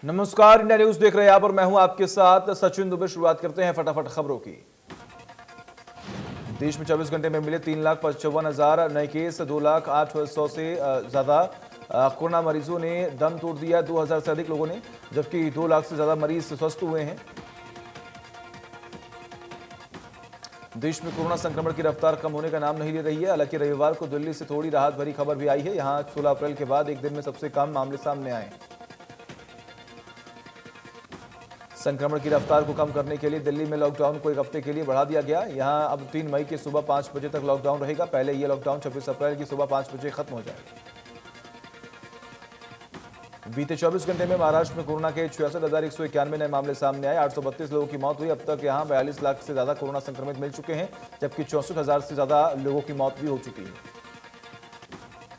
नमस्कार, India news देख रहे हैं आप और मैं हूं आपके साथ सचिन दुबे। शुरुआत करते हैं फटाफट खबरों की। देश में 24 घंटे में मिले 3,55,000 नए केस, 2,08,100 से ज्यादा कोरोना मरीजों ने दम तोड़ दिया। 2,000 से अधिक लोगों ने, जबकि 2 लाख से ज्यादा मरीज स्वस्थ हुए हैं। देश में कोरोना संक्रमण की रफ्तार कम होने का नाम नहीं ले रही है। हालांकि रविवार को दिल्ली से थोड़ी राहत भरी खबर भी आई है। यहां 16 अप्रैल के बाद एक दिन में सबसे कम मामले सामने आए। संक्रमण की रफ्तार को कम करने के लिए दिल्ली में लॉकडाउन को एक हफ्ते के लिए बढ़ा दिया गया। यहां अब 3 मई की सुबह 5 बजे तक लॉकडाउन रहेगा। पहले यह लॉकडाउन 26 अप्रैल की सुबह 5 बजे खत्म हो जाएगा। बीते 24 घंटे में महाराष्ट्र में कोरोना के 66,191 नए मामले सामने आए। 832 लोगों की मौत हुई। अब तक यहां 42 लाख से ज्यादा कोरोना संक्रमित मिल चुके हैं, जबकि 64,000 से ज्यादा लोगों की मौत भी हो चुकी है।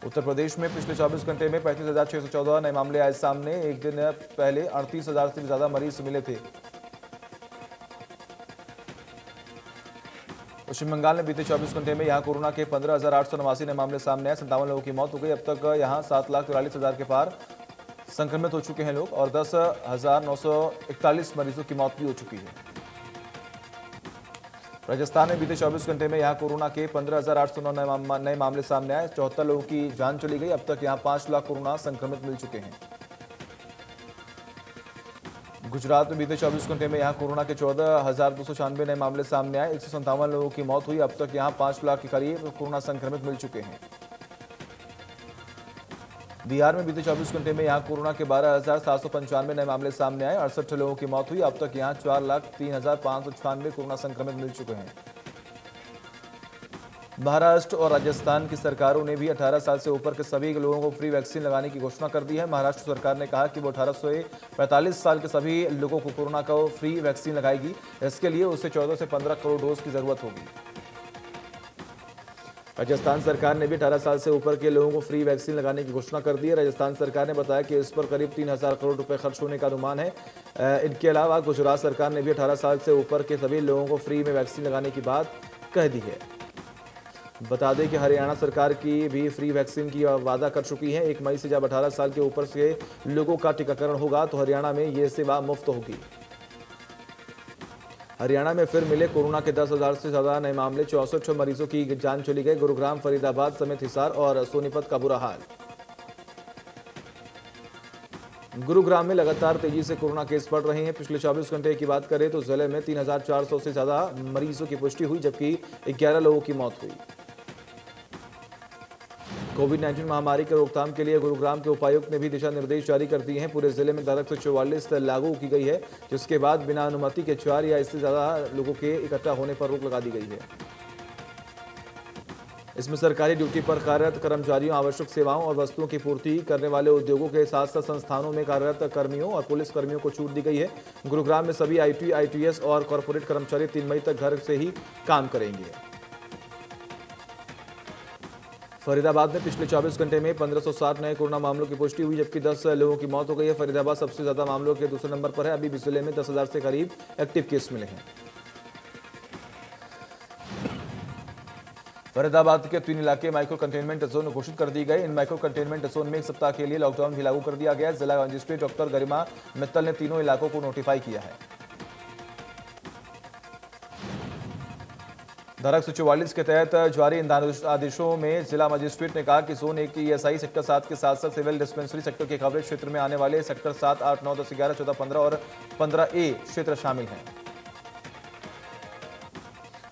उत्तर प्रदेश में पिछले 24 घंटे में 35,614 नए मामले आए सामने। एक दिन पहले 38,000 से भी ज्यादा मरीज मिले थे। पश्चिम बंगाल में बीते 24 घंटे में यहां कोरोना के 15,889 नए मामले सामने आए। 57 लोगों की मौत हो गई। अब तक यहां 7,43,000 के पार संक्रमित हो चुके हैं लोग और 10,941 मरीजों की मौत भी हो चुकी है। राजस्थान में बीते 24 घंटे में यहां कोरोना के 15,809 नए मामले सामने आए। 74 लोगों की जान चली गई। अब तक यहां 5 लाख कोरोना संक्रमित मिल चुके हैं। गुजरात में बीते 24 घंटे में यहां कोरोना के 14,296 नए मामले सामने आए। 157 लोगों की मौत हुई। अब तक यहां 5 लाख के करीब कोरोना संक्रमित मिल चुके हैं। बिहार में बीते 24 घंटे में यहां कोरोना के 12,795 नए मामले सामने आए। 68 लोगों की मौत हुई। अब तक यहां 4,03,596 कोरोना संक्रमित मिल चुके हैं। महाराष्ट्र और राजस्थान की सरकारों ने भी 18 साल से ऊपर के सभी लोगों को फ्री वैक्सीन लगाने की घोषणा कर दी है। महाराष्ट्र सरकार ने कहा कि वो 18 से 45 साल के सभी लोगों को कोरोना का फ्री वैक्सीन लगाएगी। इसके लिए उसे 14 से 15 करोड़ डोज की जरूरत होगी। राजस्थान सरकार ने भी 18 साल से ऊपर के लोगों को फ्री वैक्सीन लगाने की घोषणा कर दी है। राजस्थान सरकार ने बताया कि इस पर करीब 3,000 करोड़ रुपए खर्च होने का अनुमान है। इनके अलावा गुजरात सरकार ने भी 18 साल से ऊपर के सभी लोगों को फ्री में वैक्सीन लगाने की बात कह दी है। बता दें कि हरियाणा सरकार की भी फ्री वैक्सीन की वादा कर चुकी है। 1 मई से जब 18 साल के ऊपर के लोगों का टीकाकरण होगा तो हरियाणा में ये सेवा मुफ्त होगी। हरियाणा में फिर मिले कोरोना के 10,000 से ज्यादा नए मामले। 64 मरीजों की जान चली गई। गुरुग्राम, फरीदाबाद समेत हिसार और सोनीपत का बुरा हाल। गुरुग्राम में लगातार तेजी से कोरोना केस बढ़ रहे हैं। पिछले 24 घंटे की बात करें तो जिले में 3,400 से ज्यादा मरीजों की पुष्टि हुई, जबकि 11 लोगों की मौत हुई। कोविड-19 महामारी के रोकथाम के लिए गुरुग्राम के उपायुक्त ने भी दिशा निर्देश जारी कर दिए हैं। पूरे जिले में दरख्त 44 लागू की गई है, जिसके बाद बिना अनुमति के 4 या इससे ज्यादा लोगों के इकट्ठा होने पर रोक लगा दी गई है। इसमें सरकारी ड्यूटी पर कार्यरत कर्मचारियों, आवश्यक सेवाओं और वस्तुओं की पूर्ति करने वाले उद्योगों के साथ साथ संस्थानों में कार्यरत कर्मियों और पुलिस कर्मियों को छूट दी गई है। गुरुग्राम में सभी आईटी, आईटीएस और कॉर्पोरेट कर्मचारी 3 मई तक घर से ही काम करेंगे। फरीदाबाद में पिछले 24 घंटे में 1560 नए कोरोना मामलों की पुष्टि हुई, जबकि 10 लोगों की मौत हो गई है। फरीदाबाद सबसे ज्यादा मामलों के दूसरे नंबर पर है। अभी भी जिले में 10,000 से करीब एक्टिव केस मिले हैं। फरीदाबाद के 3 इलाके माइक्रो कंटेनमेंट जोन घोषित कर दिए गए। इन माइक्रो कंटेनमेंट जोन में 1 सप्ताह के लिए लॉकडाउन भी लागू कर दिया गया है। जिला मजिस्ट्रेट डॉक्टर गरिमा मित्तल ने तीनों इलाकों को नोटिफाई किया है। धारा 144 के तहत जारी इन आदेशों में जिला मजिस्ट्रेट ने कहा कि जोन 1 की ईएसआई सेक्टर 7 के साथ साथ सिविल डिस्पेंसरी सेक्टर के कवरेज क्षेत्र में आने वाले सेक्टर 7, 8, 9, 10, 11, 14, 15 और 15A क्षेत्र शामिल हैं।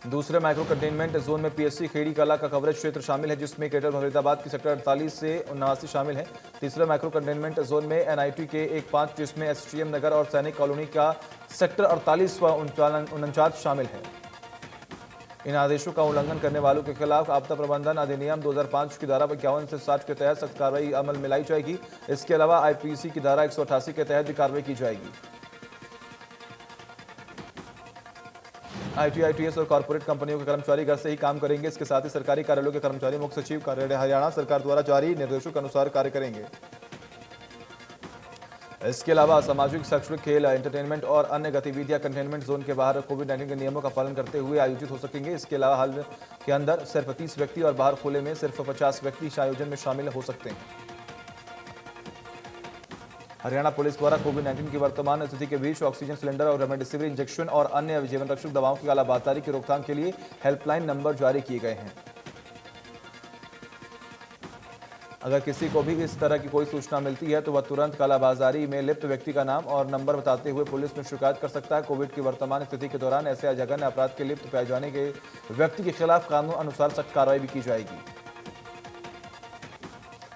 दूसरे माइक्रो कंटेनमेंट जोन में पीएससी खेड़ी कला का कवरेज क्षेत्र शामिल है, जिसमें ग्रेटर फरीदाबाद की सेक्टर 48 से 79 शामिल है। तीसरे माइक्रो कंटेनमेंट जोन में एनआईटी के 1-5, जिसमें एसटीएम नगर और सैनिक कॉलोनी का सेक्टर 48 व 49 शामिल है। इन आदेशों का उल्लंघन करने वालों के खिलाफ आपदा प्रबंधन अधिनियम 2005 की धारा 51 से 60 के तहत सख्त कार्रवाई अमल में लाई जाएगी। इसके अलावा आईपीसी की धारा 188 के तहत भी कार्रवाई की जाएगी। आईटी, आईटीएस और कॉर्पोरेट कंपनियों के कर्मचारी घर से ही काम करेंगे। इसके साथ ही सरकारी कार्यालयों के कर्मचारी मुख्य सचिव कार्यालय हरियाणा सरकार द्वारा जारी निर्देशों के अनुसार कार्य करेंगे। इसके अलावा सामाजिक, शैक्षणिक, खेल, एंटरटेनमेंट और अन्य गतिविधियां कंटेनमेंट जोन के बाहर कोविड-19 के नियमों का पालन करते हुए आयोजित हो सकेंगे। इसके अलावा हाल के अंदर सिर्फ 30 व्यक्ति और बाहर खुले में सिर्फ 50 व्यक्ति इस आयोजन में शामिल हो सकते हैं। हरियाणा पुलिस द्वारा कोविड-19 की वर्तमान स्थिति के बीच ऑक्सीजन सिलेंडर और रेमडेसिविर इंजेक्शन और अन्य जीवन रक्षक दवाओं की कालाबाजारी की रोकथाम के लिए हेल्पलाइन नंबर जारी किए गए हैं। अगर किसी को भी इस तरह की कोई सूचना मिलती है तो वह तुरंत कालाबाजारी में लिप्त व्यक्ति का नाम और नंबर बताते हुए पुलिस में शिकायत कर सकता है। कोविड की वर्तमान स्थिति के दौरान ऐसे जघन्य अपराध के लिप्त पाए जाने के व्यक्ति के खिलाफ कानून अनुसार सख्त कार्रवाई भी की जाएगी।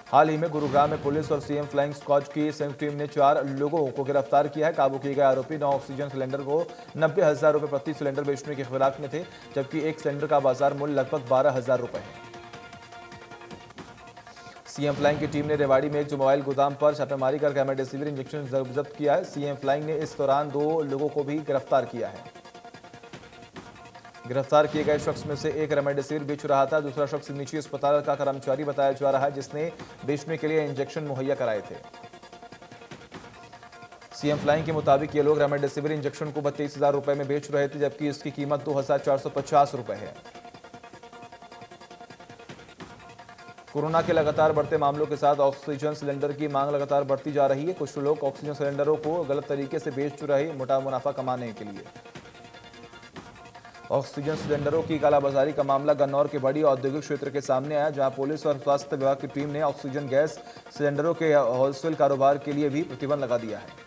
हाल ही में गुरुग्राम में पुलिस और सीएम फ्लाइंग स्क्वाड की संयुक्त टीम ने 4 लोगों को गिरफ्तार किया है। काबू किए गए आरोपी 9 ऑक्सीजन सिलेंडर को 90,000 रुपए प्रति सिलेंडर बेचने के खिलाफ में थे, जबकि एक सिलेंडर का बाजार मूल्य लगभग 12,000 रुपए है। सीएम फ्लाइंग की टीम ने रेवाड़ी में एक मोबाइल गोदाम पर छापेमारी कर रेमडेसिविर इंजेक्शन जब्त किया है। सीएम फ्लाइंग ने इस दौरान 2 लोगों को भी गिरफ्तार किया है। गिरफ्तार किए गए शख्स में से एक रेमडेसिविर बेच रहा था, दूसरा शख्स निजी अस्पताल का कर्मचारी बताया जा रहा है जिसने बेचने के लिए इंजेक्शन मुहैया कराए थे। सीएम फ्लाइंग के मुताबिक ये लोग रेमडेसिविर इंजेक्शन को 32,000 रुपए में बेच रहे थे, जबकि इसकी कीमत 2,450 रुपए है। कोरोना के लगातार बढ़ते मामलों के साथ ऑक्सीजन सिलेंडर की मांग लगातार बढ़ती जा रही है। कुछ लोग ऑक्सीजन सिलेंडरों को गलत तरीके से बेच रहे मोटा मुनाफा कमाने के लिए। ऑक्सीजन सिलेंडरों की कालाबाजारी का मामला गन्नौर के बड़ी औद्योगिक क्षेत्र के सामने आया, जहां पुलिस और स्वास्थ्य विभाग की टीम ने ऑक्सीजन गैस सिलेंडरों के होलसेल कारोबार के लिए भी प्रतिबंध लगा दिया है।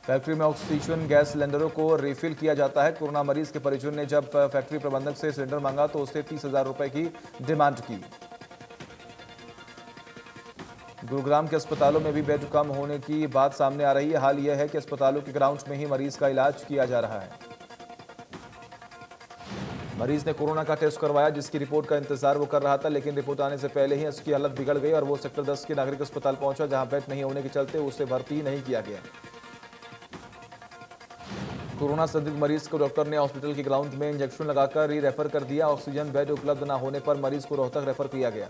फैक्ट्री में ऑक्सीजन गैस सिलेंडरों को रिफिल किया जाता है। कोरोना मरीज के परिजन ने जब फैक्ट्री प्रबंधक से सिलेंडर मांगा तो उससे 30,000 रुपए की डिमांड की। गुरुग्राम के अस्पतालों में भी बेड कम होने की बात सामने आ रही है। हाल यह है कि अस्पतालों के ग्राउंड में ही मरीज का इलाज किया जा रहा है। मरीज ने कोरोना का टेस्ट करवाया, जिसकी रिपोर्ट का इंतजार वो कर रहा था, लेकिन रिपोर्ट आने से पहले ही उसकी हालत बिगड़ गई और वो सेक्टर 10 के नागरिक अस्पताल पहुंचा, जहां बेड नहीं होने के चलते उसे भर्ती नहीं किया गया। कोरोना संदिग्ध मरीज को डॉक्टर ने हॉस्पिटल के ग्राउंड में इंजेक्शन लगाकर ही रेफर कर दिया। ऑक्सीजन बेड उपलब्ध न होने पर मरीज को रोहतक रेफर किया गया।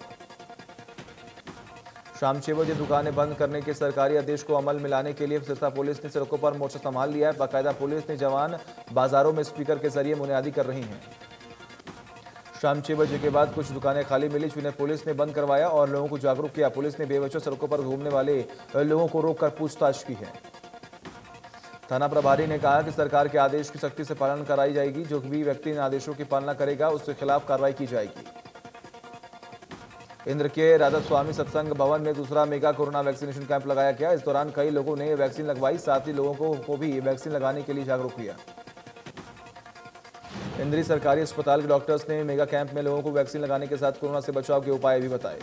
शाम 6 बजे दुकानें बंद करने के सरकारी आदेश को अमल में लाने के लिए सिरसा पुलिस ने सड़कों पर मोर्चा संभाल लिया है। बाकायदा पुलिस ने जवान बाजारों में स्पीकर के जरिए मुनादी कर रही हैं। शाम 6 बजे के बाद कुछ दुकानें खाली मिली, जिन्हें पुलिस ने बंद करवाया और लोगों को जागरूक किया। पुलिस ने बेवजह सड़कों पर घूमने वाले लोगों को रोककर पूछताछ की है। थाना प्रभारी ने कहा कि सरकार के आदेश की सख्ती से पालन कराई जाएगी। जो भी व्यक्ति इन आदेशों की पालना करेगा उसके खिलाफ कार्रवाई की जाएगी। इंद्र के राधा स्वामी सत्संग भवन में दूसरा मेगा कोरोना वैक्सीनेशन कैंप लगाया गया। इस दौरान कई लोगों ने वैक्सीन लगवाई, साथ ही लोगों को भी वैक्सीन लगाने के लिए जागरूक किया। इंद्री सरकारी अस्पताल के डॉक्टर्स ने मेगा कैंप में लोगों को वैक्सीन लगाने के साथ कोरोना से बचाव के उपाय भी बताए।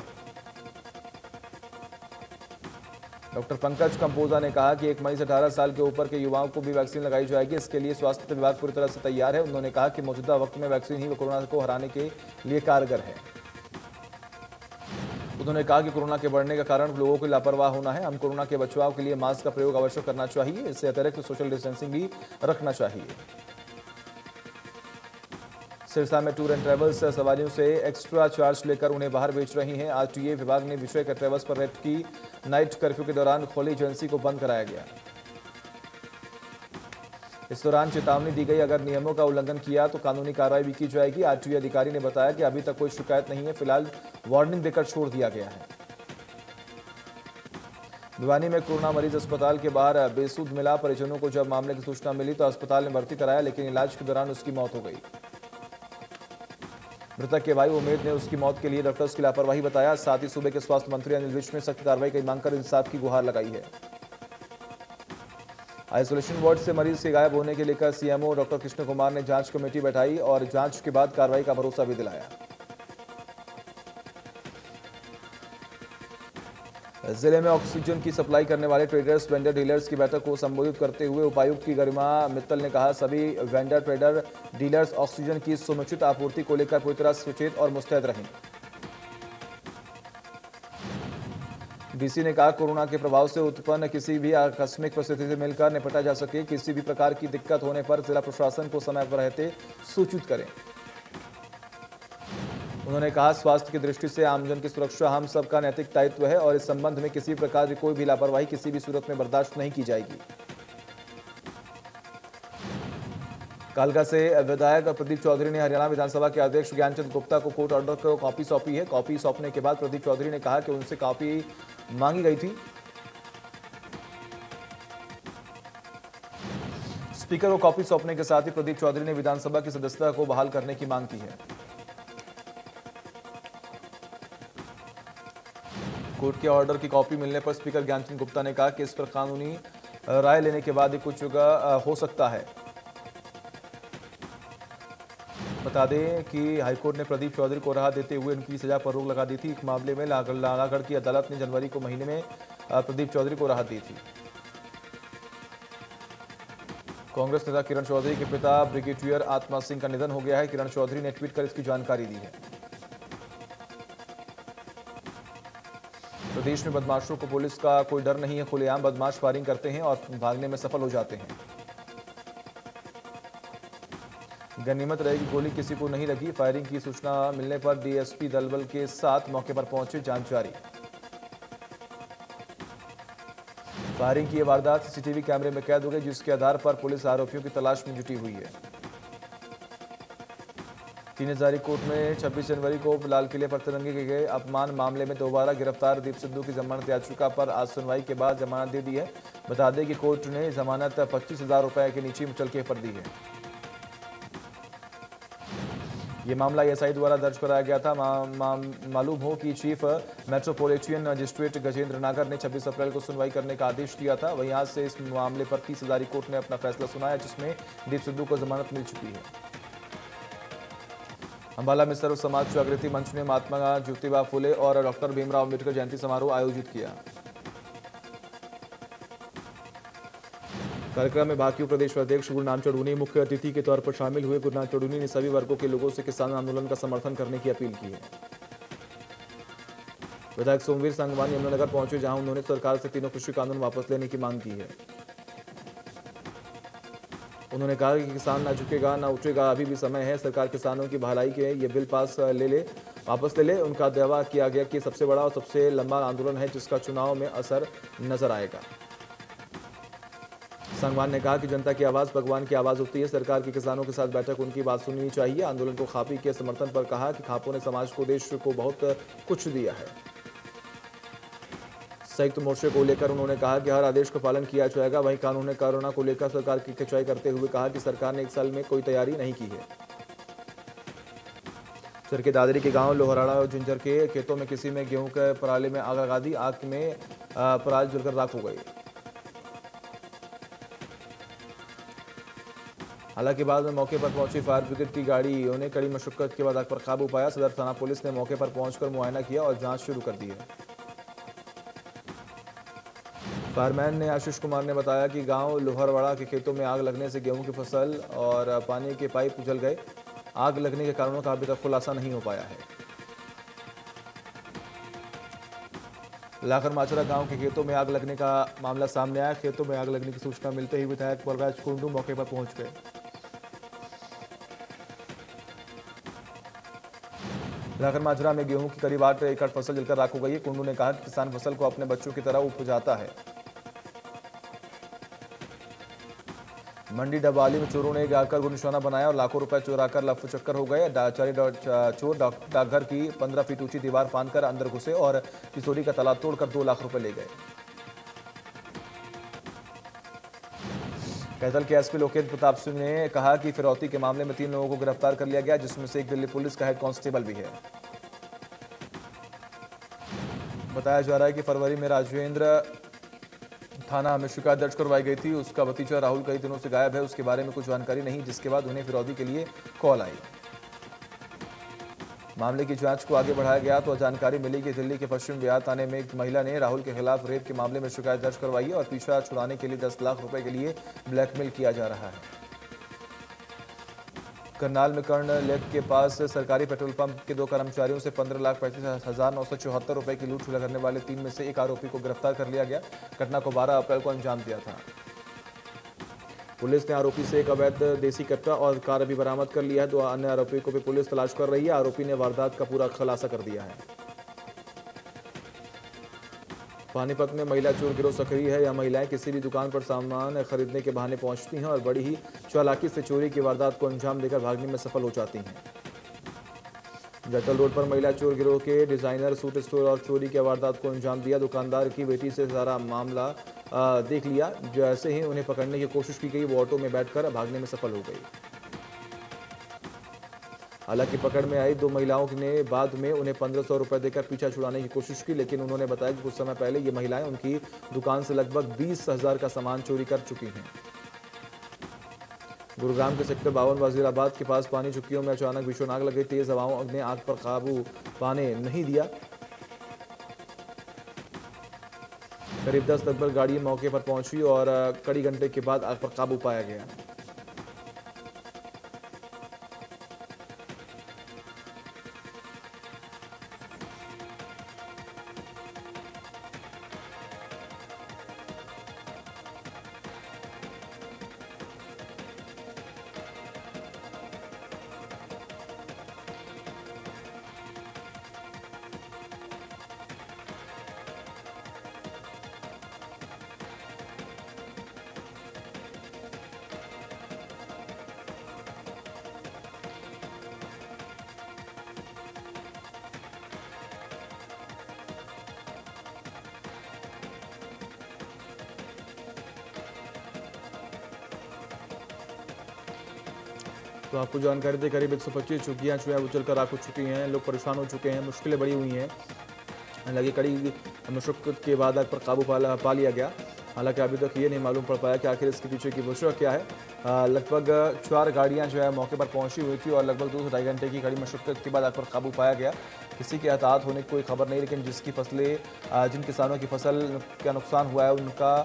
डॉक्टर पंकज कंपोजा ने कहा कि 1 मई से 18 साल के ऊपर के युवाओं को भी वैक्सीन लगाई जाएगी। इसके लिए स्वास्थ्य विभाग पूरी तरह से तैयार है। उन्होंने कहा कि मौजूदा वक्त में वैक्सीन ही कोरोना को हराने के लिए कारगर है। उन्होंने कहा कि कोरोना के बढ़ने का कारण लोगों को लापरवाह होना है। हम कोरोना के बचाव के लिए मास्क का प्रयोग अवश्य करना चाहिए। इससे अतिरिक्त सोशल डिस्टेंसिंग भी रखना चाहिए। सिरसा में टूर एंड ट्रेवल्स सवारियों से एक्स्ट्रा चार्ज लेकर उन्हें बाहर बेच रही हैं। आरटीए विभाग ने विषय के ट्रेवल्स पर रेड की। नाइट कर्फ्यू के दौरान खोली एजेंसी को बंद कराया गया। इस दौरान चेतावनी दी गई, अगर नियमों का उल्लंघन किया तो कानूनी कार्रवाई भी की जाएगी। आरटीए अधिकारी ने बताया कि अभी तक कोई शिकायत नहीं है, फिलहाल वार्निंग देकर छोड़ दिया गया है। भिवानी में कोरोना मरीज अस्पताल के बाहर बेसुध मिला। परिजनों को जब मामले की सूचना मिली तो अस्पताल में भर्ती कराया, लेकिन इलाज के दौरान उसकी मौत हो गई। मृतक के भाई उमेद ने उसकी मौत के लिए डॉक्टर्स की लापरवाही बताया। साथ ही सूबे के स्वास्थ्य मंत्री अनिल विज ने सख्त कार्रवाई की मांग कर इंसाफ की गुहार लगाई है। आइसोलेशन वार्ड से मरीज के गायब होने के लेकर सीएमओ डॉक्टर कृष्ण कुमार ने जांच कमेटी बैठाई और जांच के बाद कार्रवाई का भरोसा भी दिलाया। जिले में ऑक्सीजन की सप्लाई करने वाले ट्रेडर्स वेंडर डीलर्स की बैठक को संबोधित करते हुए उपायुक्त की गरिमा मित्तल ने कहा, सभी वेंडर ट्रेडर डीलर्स ऑक्सीजन की समुचित आपूर्ति को लेकर पूरी तरह सचेत और मुस्तैद रहें। डीसी ने कहा, कोरोना के प्रभाव से उत्पन्न किसी भी आकस्मिक परिस्थिति से मिलकर निपटा जा सके। किसी भी प्रकार की दिक्कत होने पर जिला प्रशासन को समय पर रहते सूचित करें। उन्होंने कहा, स्वास्थ्य की दृष्टि से आमजन की सुरक्षा हम सबका नैतिक दायित्व है और इस संबंध में किसी प्रकार की कोई भी लापरवाही किसी भी सूरत में बर्दाश्त नहीं की जाएगी। कालका से विधायक प्रदीप चौधरी ने हरियाणा विधानसभा के अध्यक्ष ज्ञानचंद गुप्ता को कोर्ट ऑर्डर को कॉपी सौंपी है। कॉपी सौंपने के बाद प्रदीप चौधरी ने कहा कि उनसे कॉपी मांगी गई थी। स्पीकर को कॉपी सौंपने के साथ ही प्रदीप चौधरी ने विधानसभा की सदस्यता को बहाल करने की मांग की है। कोर्ट के ऑर्डर की कॉपी मिलने पर स्पीकर ज्ञानचंद गुप्ता ने कहा कि इस पर कानूनी राय लेने के बाद ही कुछ हो सकता है। बता दें कि हाईकोर्ट ने प्रदीप चौधरी को राहत देते हुए उनकी सजा पर रोक लगा दी थी। एक मामले में नालागढ़ की अदालत ने जनवरी को महीने में प्रदीप चौधरी को राहत दी थी। कांग्रेस नेता किरण चौधरी के पिता ब्रिगेडियर आत्मा सिंह का निधन हो गया है। किरण चौधरी ने ट्वीट कर इसकी जानकारी दी है। प्रदेश में बदमाशों को पुलिस का कोई डर नहीं है। खुलेआम बदमाश फायरिंग करते हैं और भागने में सफल हो जाते हैं। गनीमत रहेगी गोली किसी को नहीं लगी। फायरिंग की सूचना मिलने पर डीएसपी दलबल के साथ मौके पर पहुंचे, जांच जारी। फायरिंग की यह वारदात सीसीटीवी कैमरे में कैद हो गई, जिसके आधार पर पुलिस आरोपियों की तलाश में जुटी हुई है। 3 हजारी कोर्ट में 26 जनवरी को लाल किले पर तिरंगे के गए अपमान मामले में दोबारा गिरफ्तार दीप सिद्धू की जमानत याचिका पर आज सुनवाई के बाद जमानत दे दी है। बता दें कि कोर्ट ने जमानत 25,000 रुपए के नीचे मुचलके पर दी है। ये मामला एएसआई द्वारा दर्ज कराया गया था। मालूम हो कि चीफ मेट्रोपॉलिटन मजिस्ट्रेट गजेंद्र नागर ने 26 अप्रैल को सुनवाई करने का आदेश दिया था। वहीं आज से इस मामले पर 30 हजारी कोर्ट ने अपना फैसला सुनाया, जिसमें दीप सिद्धू को जमानत मिल चुकी है। अंबाला में सर्व समाज जागृति मंच ने महात्मा ज्योतिबा फुले और डॉक्टर भीमराव अम्बेडकर जयंती समारोह आयोजित किया। कार्यक्रम में भाकियू प्रदेश अध्यक्ष गुरनाम चढ़ूनी मुख्य अतिथि के तौर पर शामिल हुए। गुरनाम चढ़ूनी ने सभी वर्गों के लोगों से किसान आंदोलन का समर्थन करने की अपील की है। विधायक सोमवीर संगवान यमुनानगर पहुंचे, जहां उन्होंने सरकार से तीनों कृषि कानून वापस लेने की मांग की है। उन्होंने कहा कि किसान ना झुकेगा ना उठेगा, अभी भी समय है। सरकार किसानों की भलाई के ये बिल वापस ले ले। उनका दावा किया गया कि सबसे बड़ा और सबसे लंबा आंदोलन है, जिसका चुनाव में असर नजर आएगा। संगवान ने कहा कि जनता की आवाज भगवान की आवाज होती है। सरकार की किसानों के साथ बैठक उनकी बात सुननी चाहिए। आंदोलन को खापी के समर्थन पर कहा कि खापों ने समाज को, देश को बहुत कुछ दिया है। संयुक्त मोर्चे को लेकर उन्होंने कहा कि हर आदेश का पालन किया जाएगा। वहीं कानून कोरोना को लेकर सरकार की खिंचाई करते हुए कहा कि सरकार ने 1 साल में कोई तैयारी नहीं की है। चरके दादरी के गांव लोहराड़ा और जिंजर के खेतों में किसी में गेहूं के पराले में आग लगा दी। आग में पराल जलकर राख हो गई। हालांकि बाद में मौके पर पहुंची फायर ब्रिगेड की गाड़ियों ने कड़ी मशक्कत के बाद आग पर काबू पाया। सदर थाना पुलिस ने मौके पर पहुंचकर मुआयना किया और जांच शुरू कर दी है। फायरमैन ने आशीष कुमार ने बताया कि गांव लोहरवाड़ा के खेतों में आग लगने से गेहूं की फसल और पानी के पाइप जल गए। आग लगने के कारणों का अभी तक खुलासा नहीं हो पाया है। लाखर माचरा गांव के खेतों में आग लगने का मामला सामने आया। खेतों में आग लगने की सूचना मिलते ही विधायक बलराज कुंडू मौके पर पहुंच गए। लाखर माजरा में गेहूं की करीब 8 एकड़ फसल जलकर राख हो गई है। कुंडू ने कहा कि किसान फसल को अपने बच्चों की तरह उपजाता है। मंडी डबाली में चोरों ने आकर को निशाना बनाया और लाखों रुपए चुराकर लफ्फ चक्कर हो गए। चोर डाकघर की 15 फीट ऊंची दीवार फांदकर अंदर घुसे और किशोरी का ताला तोड़कर 2 लाख रुपए ले गए। कैथल के एसपी लोकेंद्र प्रताप सिंह ने कहा कि फिरौती के मामले में 3 लोगों को गिरफ्तार कर लिया गया, जिसमें से एक दिल्ली पुलिस का हेड कांस्टेबल भी है। बताया जा रहा है कि फरवरी में राजेंद्र थाना में शिकायत दर्ज करवाई गई थी। उसका भतीजा राहुल कई दिनों से गायब है। उसके बारे में कुछ जानकारी नहीं, जिसके बाद उन्हें फिरौती के लिए कॉल आई। मामले की जांच को आगे बढ़ाया गया तो जानकारी मिली कि दिल्ली के पश्चिम बिहार थाने में एक महिला ने राहुल के खिलाफ रेप के मामले में शिकायत दर्ज करवाई है और पीछा छुड़ाने के लिए 10 लाख रुपए के लिए ब्लैकमेल किया जा रहा है। करनाल में कर्ण लेक के पास सरकारी पेट्रोल पंप के 2 कर्मचारियों से 15,35,974 रुपए की लूट करने वाले 3 में से एक आरोपी को गिरफ्तार कर लिया गया। घटना को 12 अप्रैल को अंजाम दिया था। पुलिस ने आरोपी से एक अवैध देसी कट्टा और कार भी बरामद कर लिया है। 2 अन्य आरोपियों को भी पुलिस तलाश कर रही है। आरोपी ने वारदात का पूरा खुलासा कर दिया है। पानीपत में महिला चोर गिरोह सक्रिय है। यह महिलाएं किसी भी दुकान पर सामान खरीदने के बहाने पहुंचती हैं और बड़ी ही चालाकी से चोरी की वारदात को अंजाम देकर भागने में सफल हो जाती हैं। जटल रोड पर महिला चोर गिरोह के डिजाइनर सूट स्टोर और चोरी की वारदात को अंजाम दिया। दुकानदार की बेटी से सारा मामला देख लिया। जैसे ही उन्हें पकड़ने की कोशिश की गई, वो ऑटो में बैठकर भागने में सफल हो गई। हालांकि पकड़ में आई दो महिलाओं ने बाद में उन्हें 1500 रुपए देकर पीछा छुड़ाने की कोशिश की, लेकिन उन्होंने बताया कि कुछ समय पहले ये महिलाएं उनकी दुकान से लगभग 20,000 का सामान चोरी कर चुकी हैं। गुरुग्राम के सेक्टर 52 वजीराबाद के पास पानी चुक्कियों में अचानक भीषण आग लग गई। तेज हवाओं ने आग पर काबू पाने नहीं दिया। करीब 10 लगभग गाड़ी मौके पर पहुंची और कड़ी घंटे के बाद आग पर काबू पाया गया। तो आपको जानकारी दे, करीब 125 झुग्गियाँ जो है वो जलकर राख हो चुकी हैं। लोग परेशान हो चुके हैं, मुश्किलें बड़ी हुई हैं। हालांकि कड़ी मशक्कत के बाद आग पर काबू पा लिया गया। हालांकि अभी तक ये नहीं मालूम पड़ पाया कि आखिर इसके पीछे की वजह क्या है। लगभग 4 गाड़ियां जो है मौके पर पहुंची हुई थी और लगभग 2 से ढाई घंटे की कड़ी मशक्कत के बाद आग पर काबू पाया गया। किसी के हताहत होने की कोई खबर नहीं, लेकिन जिसकी फसलें जिन किसानों की फसल का नुकसान हुआ है उनका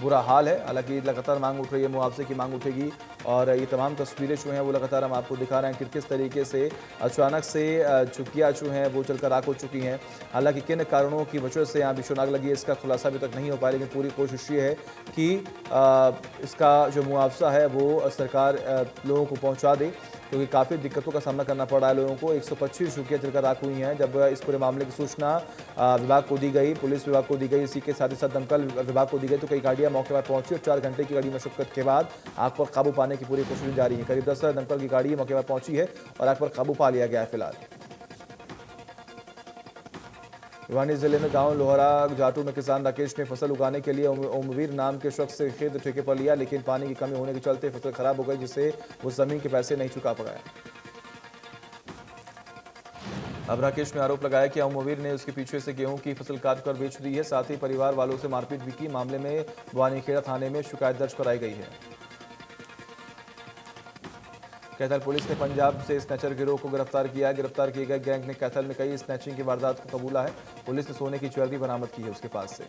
बुरा हाल है। हालांकि लगातार मांग उठ रही है, मुआवजे की मांग उठेगी और ये तमाम तस्वीरें जो हैं वो लगातार हम आपको दिखा रहे हैं कि किस तरीके से अचानक से झुग्गियाँ जो हैं वो जलकर राख हो चुकी हैं। हालांकि किन कारणों की वजह से यहाँ भीषण आग लगी है इसका खुलासा अभी तक नहीं हो पाया, लेकिन पूरी कोशिश ये है कि इसका जो मुआवजा है वो सरकार लोगों को पहुँचा दे, क्योंकि काफ़ी दिक्कतों का सामना करना पड़ रहा है लोगों को। 125 झुग्गियाँ जलकर राख हुई हैं। जब इस पूरे मामले की सूचना विभाग को दी गई, पुलिस विभाग को दी गई, इसी के साथ ही साथ दमकल विभाग को दी गई, तो कई गाड़ियां मौके पर पहुंची और 4 घंटे की कड़ी मशक्कत के बाद आग पर काबू पाने की पूरी कोशिश जारी है। करीब 10 दमकल की गाड़ी मौके पर पहुंची है और आग पर काबू पा लिया गया है फिलहाल। भिवानी जिले में गांव लोहरा जाटू में किसान राकेश ने फसल उगाने के लिए ओमवीर नाम के शख्स से खेत ठेके पर लिया, लेकिन पानी की कमी होने के चलते फसल खराब हो गई, जिससे वो जमीन के पैसे नहीं चुका पाया। अब राकेश ने आरोप लगाया कि ओमवीर ने उसके पीछे से गेहूं की फसल काट कर बेच दी है। साथ ही परिवार वालों से मारपीट भी की। मामले में बवानीखेड़ा थाने में शिकायत दर्ज कराई गई है। कैथल पुलिस ने पंजाब से स्नैचर गिरोह को गिरफ्तार किया है। गिरफ्तार किए गए गैंग ने कैथल में कई स्नैचिंग की वारदात को कबूला है। पुलिस ने सोने की ज्वेलरी बरामद की है उसके पास से।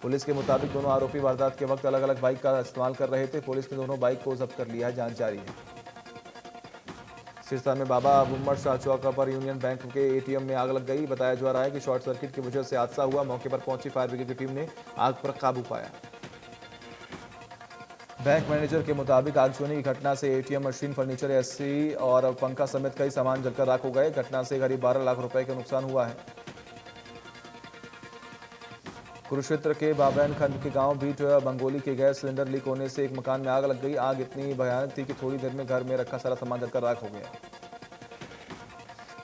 पुलिस के मुताबिक दोनों आरोपी वारदात के वक्त अलग अलग बाइक का इस्तेमाल कर रहे थे। पुलिस ने दोनों बाइक को जब्त कर लिया है, जांच जारी है। सिरसा में बाबा बुम्मर शाह चौक पर यूनियन बैंक के एटीएम में आग लग गई। बताया जा रहा है कि शॉर्ट सर्किट की वजह से हादसा हुआ। मौके पर पहुंची फायर ब्रिगेड की टीम ने आग पर काबू पाया। बैंक मैनेजर के मुताबिक आगजनी की घटना से एटीएम मशीन, फर्नीचर, एसी और पंखा समेत कई सामान जलकर राख हो गए। घटना से करीब 12 लाख रुपए का नुकसान हुआ है। कुरुक्षेत्र के बाबैन खंड के गांव भीट बंगोली के गैस सिलेंडर लीक होने से एक मकान में आग लग गई। आग इतनी भयानक थी कि थोड़ी देर में घर में रखा सारा सामान जलकर राख हो गया।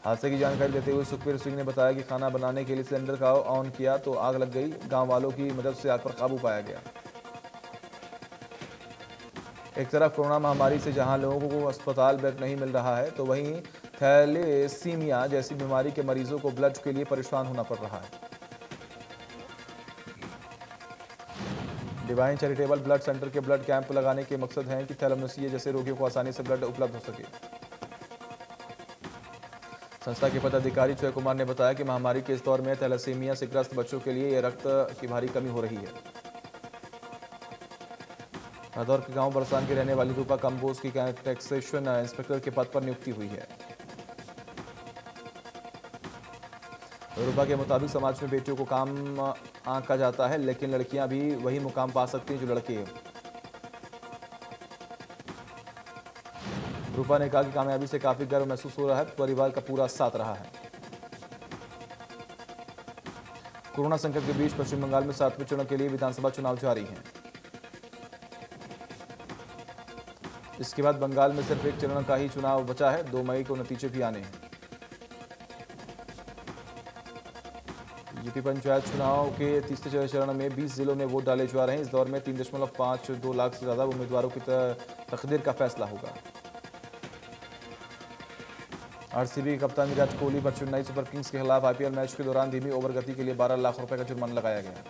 हादसे की जानकारी देते हुए सुखबीर सिंह ने बताया कि खाना बनाने के लिए सिलेंडर का ऑन किया तो आग लग गई। गांव वालों की मदद से आग पर काबू पाया गया। एक तरफ कोरोना महामारी से जहां लोगों को अस्पताल बेड नहीं मिल रहा है, तो वहीं थैलेसीमिया जैसी बीमारी के मरीजों को ब्लड के लिए परेशान होना पड़ रहा है। डिवाइन चैरिटेबल ब्लड सेंटर के ब्लड कैंप लगाने के मकसद है कि थैलेसीमिया जैसे रोगियों को आसानी से ब्लड उपलब्ध हो सके। संस्था के पदाधिकारी जय कुमार ने बताया कि महामारी के इस दौर में थैलेसीमिया से ग्रस्त बच्चों के लिए रक्त की भारी कमी हो रही है। हदौर के गांव बरसान की रहने वाली रूपा कंबोज की टैक्सेशन इंस्पेक्टर के पद पर नियुक्ति हुई है। रूपा के मुताबिक समाज में बेटियों को काम आंका जाता है, लेकिन लड़कियां भी वही मुकाम पा सकती हैं जो लड़के हैं। रूपा ने कहा कि कामयाबी से काफी गर्व महसूस हो रहा है, परिवार का पूरा साथ रहा है। कोरोना संकट के बीच पश्चिम बंगाल में 7वें चरण के लिए विधानसभा चुनाव जारी हैं। इसके बाद बंगाल में सिर्फ एक चरण का ही चुनाव बचा है। 2 मई को नतीजे भी आने हैं। यूपी पंचायत चुनाव के तीसरे चरण में 20 जिलों में वोट डाले जा रहे हैं। इस दौर में 3.52 लाख से ज्यादा उम्मीदवारों की तकदीर का फैसला होगा। आरसीबी के कप्तान विराट कोहली पर चेन्नई सुपर किंग्स के खिलाफ आईपीएल मैच के दौरान धीमी ओवर गति के लिए 12 लाख रुपए का जुर्माना लगाया गया।